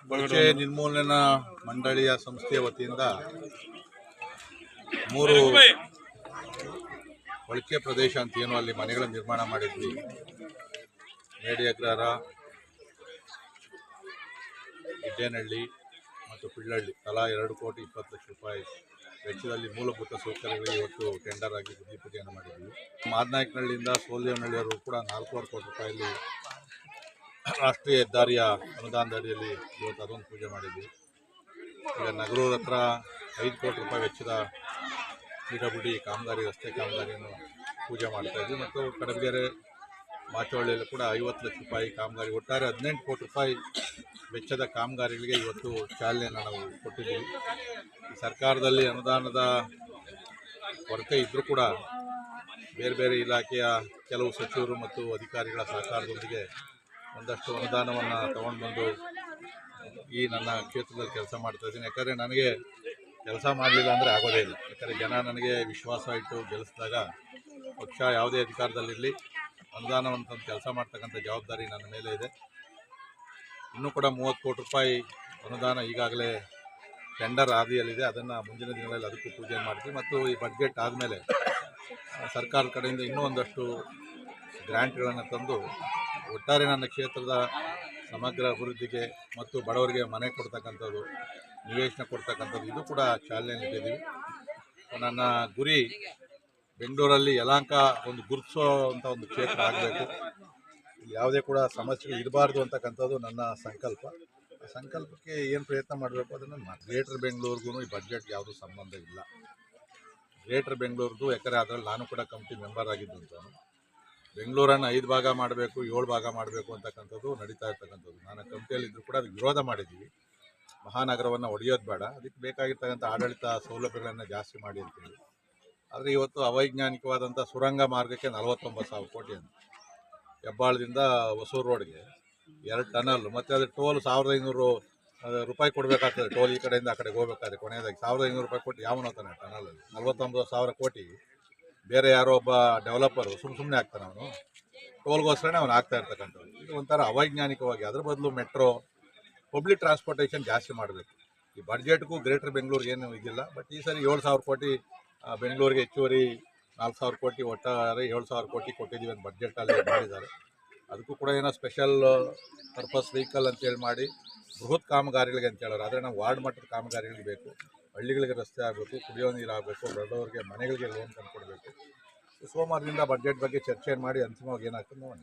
ಕೊಳಚೆ ನಿರ್ಮೂಲನಾ ಮಂಡಳಿಯ ಸಂಸ್ಥೆಯ ವತಿಯಿಂದ 3 ಕೊಳಚೆ ಪ್ರದೇಶ ಅಂತ ಏನು ಅಲ್ಲಿ ಮನೆಗಳ ನಿರ್ಮಾಣ ಮಾಡಿದ್ವಿ. ಮೇಡಿ ಅಗ್ರಹಾರ, ಗಿಡ್ಡೇನಹಳ್ಳಿ ಮತ್ತು ಪಿಳ್ಳಹಳ್ಳಿ ತಲಾ 2,20,00,000 ವೆಚ್ಚದಲ್ಲಿ ಮೂಲಭೂತ ಸೌಕರ್ಯಗಳಿಗೆ ಇವತ್ತು ಟೆಂಡರ್ ಆಗಿ ಭೂಮಿ ಪೂಜೆಯನ್ನು ಮಾಡಿದ್ವಿ. ಮಾದನಾಯಕನಹಳ್ಳಿಯಿಂದ ಸೋಲದೇವನಹಳ್ಳಿಯವರೆಗೂ ಕೂಡ 4,500 ಕೋಟಿ ರೂಪಾಯಿಯಲ್ಲಿ ರಾಷ್ಟ್ರೀಯ ಹೆದ್ದಾರಿಯ ಅನುದಾನದ ಅಡಿಯಲ್ಲಿ ಇವತ್ತು ಅದೊಂದು ಪೂಜೆ ಮಾಡಿದ್ವಿ. ಈಗ ನಗರೂರ ಹತ್ರ 5 ಕೋಟಿ ರೂಪಾಯಿ ವೆಚ್ಚದ PWD ಕಾಮಗಾರಿ, ರಸ್ತೆ ಕಾಮಗಾರಿಯನ್ನು ಪೂಜೆ ಮಾಡ್ತಾ ಇದ್ವಿ. ಮತ್ತು ಕಡಬಗೆರೆ ಮಾಚವಳ್ಳಿಯಲ್ಲೂ ಕೂಡ 50 ಲಕ್ಷ ರೂಪಾಯಿ ಕಾಮಗಾರಿ, ಒಟ್ಟಾರೆ 18 ಕೋಟಿ ರೂಪಾಯಿ ವೆಚ್ಚದ ಕಾಮಗಾರಿಗಳಿಗೆ ಇವತ್ತು ಚಾಲನೆಯನ್ನು ನಾವು ಕೊಟ್ಟಿದ್ದೀವಿ. ಸರ್ಕಾರದಲ್ಲಿ ಅನುದಾನದ ಕೊರತೆ ಇದ್ದರೂ ಕೂಡ ಬೇರೆ ಬೇರೆ ಇಲಾಖೆಯ ಕೆಲವು ಸಚಿವರು ಮತ್ತು ಅಧಿಕಾರಿಗಳ ಸಹಕಾರದೊಂದಿಗೆ ಒಂದಷ್ಟು ಅನುದಾನವನ್ನು ತಗೊಂಡು ಬಂದು ಈ ನನ್ನ ಕ್ಷೇತ್ರದಲ್ಲಿ ಕೆಲಸ ಮಾಡ್ತಾ ಇದ್ದೀನಿ. ಯಾಕಂದರೆ ನನಗೆ ಕೆಲಸ ಮಾಡಲಿಲ್ಲ ಅಂದರೆ ಆಗೋದೇ ಇಲ್ಲ. ಯಾಕಂದರೆ ಜನ ನನಗೆ ವಿಶ್ವಾಸ ಇಟ್ಟು ಗೆಲ್ಲಿಸಿದಾಗ ಪಕ್ಷ ಯಾವುದೇ ಅಧಿಕಾರದಲ್ಲಿರಲಿ ಅನುದಾನವನ್ನು ತಂದು ಕೆಲಸ ಮಾಡ್ತಕ್ಕಂಥ ಜವಾಬ್ದಾರಿ ನನ್ನ ಮೇಲೆ ಇದೆ. ಇನ್ನೂ ಕೂಡ 30 ಕೋಟಿ ರೂಪಾಯಿ ಅನುದಾನ ಈಗಾಗಲೇ ಟೆಂಡರ್ ಆದಿಯಲ್ಲಿದೆ. ಅದನ್ನು ಮುಂದಿನ ದಿನಗಳಲ್ಲಿ ಅದಕ್ಕೂ ಪೂಜೆ ಮಾಡ್ತೀವಿ. ಮತ್ತು ಈ ಬಡ್ಜೆಟ್ ಆದಮೇಲೆ ಸರ್ಕಾರದ ಕಡೆಯಿಂದ ಇನ್ನೂ ಒಂದಷ್ಟು ಗ್ರ್ಯಾಂಟ್ಗಳನ್ನು ತಂದು ಒಟ್ಟಾರೆ ನನ್ನ ಕ್ಷೇತ್ರದ ಸಮಗ್ರ ಅಭಿವೃದ್ಧಿಗೆ ಮತ್ತು ಬಡವರಿಗೆ ಮನೆ ಕೊಡ್ತಕ್ಕಂಥದ್ದು, ನಿವೇಶನ ಕೊಡ್ತಕ್ಕಂಥದ್ದು, ಇದು ಕೂಡ ಚಾಲನೆ ನೀಡಿದ್ದೀವಿ. ನನ್ನ ಗುರಿ ಬೆಂಗಳೂರಲ್ಲಿ ಯಲಹಂಕ ಒಂದು ಗುರುತಿಸುವಂಥ ಒಂದು ಕ್ಷೇತ್ರ ಆಗಬೇಕು. ಯಾವುದೇ ಕೂಡ ಸಮಸ್ಯೆಗಳು ಇರಬಾರ್ದು ಅಂತಕ್ಕಂಥದ್ದು ನನ್ನ ಸಂಕಲ್ಪ. ಆ ಸಂಕಲ್ಪಕ್ಕೆ ಏನು ಪ್ರಯತ್ನ ಮಾಡಬೇಕು ಅದನ್ನು ಗ್ರೇಟರ್ ಬೆಂಗಳೂರಿಗೂ ಈ ಬಡ್ಜೆಟ್ಗೆ ಯಾವುದೂ ಸಂಬಂಧ ಇಲ್ಲ. ಗ್ರೇಟರ್ ಬೆಂಗಳೂರಿಗೂ ಯಾಕಂದರೆ ಅದರಲ್ಲಿ ನಾನು ಕೂಡ ಕಮಿಟಿ ಮೆಂಬರ್ ಆಗಿದ್ದಂಥವನು. ಬೆಂಗಳೂರನ್ನು 5 ಭಾಗ ಮಾಡಬೇಕು, 7 ಭಾಗ ಮಾಡಬೇಕು ಅಂತಕ್ಕಂಥದ್ದು ನಡೀತಾ ಇರ್ತಕ್ಕಂಥದ್ದು. ನಾನು ಕಮಿಟಿಯಲ್ಲಿದ್ದರೂ ಕೂಡ ಅದಕ್ಕೆ ವಿರೋಧ ಮಾಡಿದ್ದೀವಿ. ಮಹಾನಗರವನ್ನು ಒಡೆಯೋದು ಬೇಡ, ಅದಕ್ಕೆ ಬೇಕಾಗಿರ್ತಕ್ಕಂಥ ಆಡಳಿತ ಸೌಲಭ್ಯಗಳನ್ನು ಜಾಸ್ತಿ ಮಾಡಿ ಅಂತೇಳಿ. ಆದರೆ ಇವತ್ತು ಅವೈಜ್ಞಾನಿಕವಾದಂಥ ಸುರಂಗ ಮಾರ್ಗಕ್ಕೆ 49,000 ಕೋಟಿ ಅಂತ, ಹೆಬ್ಬಾಳದಿಂದ ಹೊಸೂರು ರೋಡ್ಗೆ 2 ಟನಲ್, ಮತ್ತು ಅದು ಟೋಲ್ 1,500 ರೂಪಾಯಿ ಕೊಡಬೇಕಾಗ್ತದೆ. ಟೋಲ್ ಈ ಕಡೆಯಿಂದ ಆ ಕಡೆಗೆ ಹೋಗ್ಬೇಕಾದ್ರೆ ಕೊನೆಯದಾಗಿ 1,500 ರೂಪಾಯಿ ಕೊಟ್ಟು ಯಾವನೋ ತಾನೆ ಟನಲಲ್ಲಿ 49,000 ಕೋಟಿ ಬೇರೆ ಯಾರೋ ಒಬ್ಬ ಡೆವಲಪರು ಸುಮ್ಮನೆ ಆಗ್ತಾನೆ, ಅವನು ಟೋಲ್ಗೋಸ್ಕರನೇ ಅವನು ಆಗ್ತಾ ಇರ್ತಕ್ಕಂಥದ್ದು. ಇದು ಒಂಥರ ಅವೈಜ್ಞಾನಿಕವಾಗಿ. ಅದ್ರ ಬದಲು ಮೆಟ್ರೋ, ಪಬ್ಲಿಕ್ ಟ್ರಾನ್ಸ್ಪೋರ್ಟೇಷನ್ ಜಾಸ್ತಿ ಮಾಡಬೇಕು. ಈ ಬಡ್ಜೆಟ್ಗೂ ಗ್ರೇಟರ್ ಬೆಂಗಳೂರಿಗೆ ಏನು ಇದಿಲ್ಲ. ಬಟ್ ಈ ಸರಿ 7,000 ಕೋಟಿ ಬೆಂಗಳೂರಿಗೆ ಹೆಚ್ಚುವರಿ 4,000 ಕೋಟಿ, ಒಟ್ಟಾರೆ 7,000 ಕೋಟಿ ಕೊಟ್ಟಿದ್ದೀವಿ ಅಂತ ಬಡ್ಜೆಟಲ್ಲಿ ಮಾಡಿದ್ದಾರೆ. ಅದಕ್ಕೂ ಕೂಡ ಏನೋ ಸ್ಪೆಷಲ್ ಪರ್ಪಸ್ ವೆಹಿಕಲ್ ಅಂತೇಳಿ ಮಾಡಿ ಬೃಹತ್ ಕಾಮಗಾರಿಗಳಿಗೆ ಅಂತ ಹೇಳೋರು. ಆದರೆ ನಾವು ವಾರ್ಡ್ ಮಟ್ಟದ ಕಾಮಗಾರಿಗಳಿಗೆ ಬೇಕು, ಹಳ್ಳಿಗಳಿಗೆ ರಸ್ತೆ ಆಗಬೇಕು, ಕುಡಿಯೋ ನೀರು ಆಗಬೇಕು, ಬಡವರಿಗೆ ಮನೆಗಳಿಗೆ ಲೋನ್ ತಂದುಕೊಡ್ಬೇಕು. ಸೋಮವಾರದಿಂದ ಬಡ್ಜೆಟ್ ಬಗ್ಗೆ ಚರ್ಚೆ ಮಾಡಿ ಅಂತಿಮವಾಗಿ ಏನಾಗ್ತದೆ ನೋಡೋಣ.